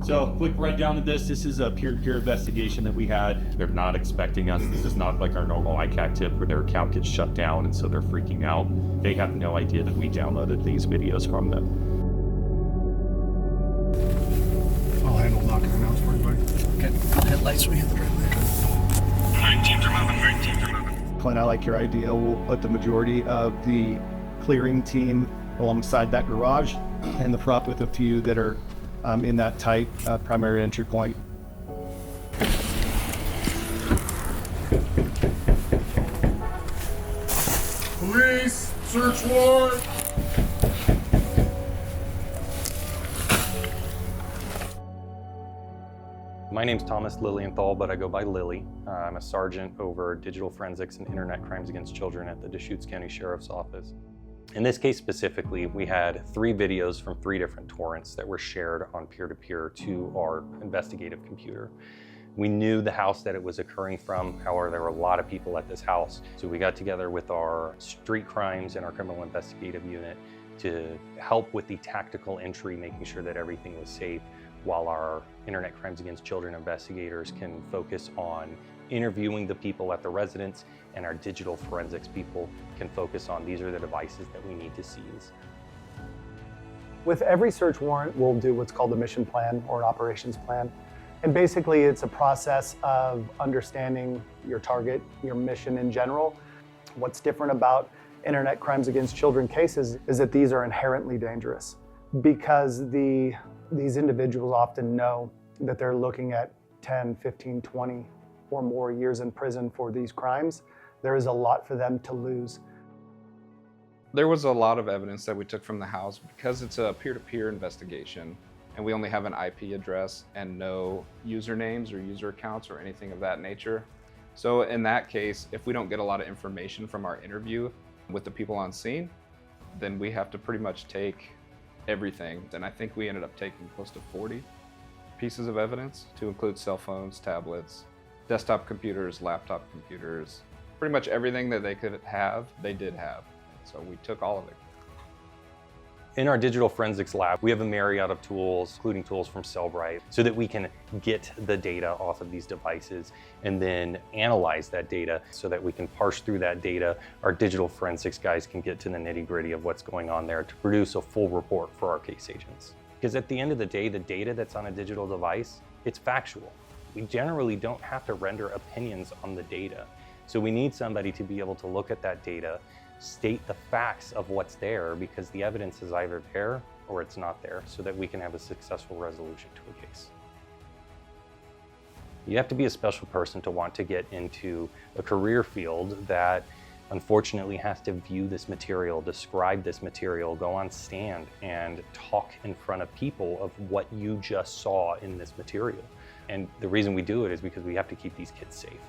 So quick rundown of this. This is a peer-to-peer investigation that we had. They're not expecting us. This is not like our normal ICAC tip where their account gets shut down and so they're freaking out. They have no idea that we downloaded these videos from them. I'll handle knocking it out for you, buddy. Okay, headlights we hit the driveway. Alright, teams are moving. Clint, I like your idea. We'll put the majority of the clearing team alongside that garage and the front with a few that are in that tight primary entry point. Police, search warrant. My name's Thomas Lilienthal, but I go by Lily. I'm a sergeant over digital forensics and internet crimes against children at the Deschutes County Sheriff's Office. In this case specifically, we had 3 videos from 3 different torrents that were shared on peer-to-peer to our investigative computer. We knew the house that it was occurring from, however, there were a lot of people at this house. So we got together with our street crimes and our criminal investigative unit to help with the tactical entry, making sure that everything was safe, while our internet crimes against children investigators can focus on interviewing the people at the residence, and our digital forensics people can focus on these are the devices that we need to seize. With every search warrant, we'll do what's called a mission plan or an operations plan. And basically it's a process of understanding your target, your mission in general. What's different about internet crimes against children cases is that these are inherently dangerous because these individuals often know that they're looking at 10, 15, 20 or more years in prison for these crimes. There is a lot for them to lose. There was a lot of evidence that we took from the house because it's a peer-to-peer investigation and we only have an IP address and no usernames or user accounts or anything of that nature. So in that case, if we don't get a lot of information from our interview with the people on scene, then we have to pretty much take everything. And I think we ended up taking close to 40 pieces of evidence to include cell phones, tablets, desktop computers, laptop computers, pretty much everything that they could have, they did have. So we took all of it. In our digital forensics lab, we have a myriad of tools, including tools from Cellebrite, so that we can get the data off of these devices and then analyze that data so that we can parse through that data. Our digital forensics guys can get to the nitty-gritty of what's going on there to produce a full report for our case agents. Because at the end of the day, the data that's on a digital device, it's factual. We generally don't have to render opinions on the data. So we need somebody to be able to look at that data, state the facts of what's there, because the evidence is either there or it's not there, so that we can have a successful resolution to a case. You have to be a special person to want to get into a career field that unfortunately has to view this material, describe this material, go on stand and talk in front of people of what you just saw in this material. And the reason we do it is because we have to keep these kids safe.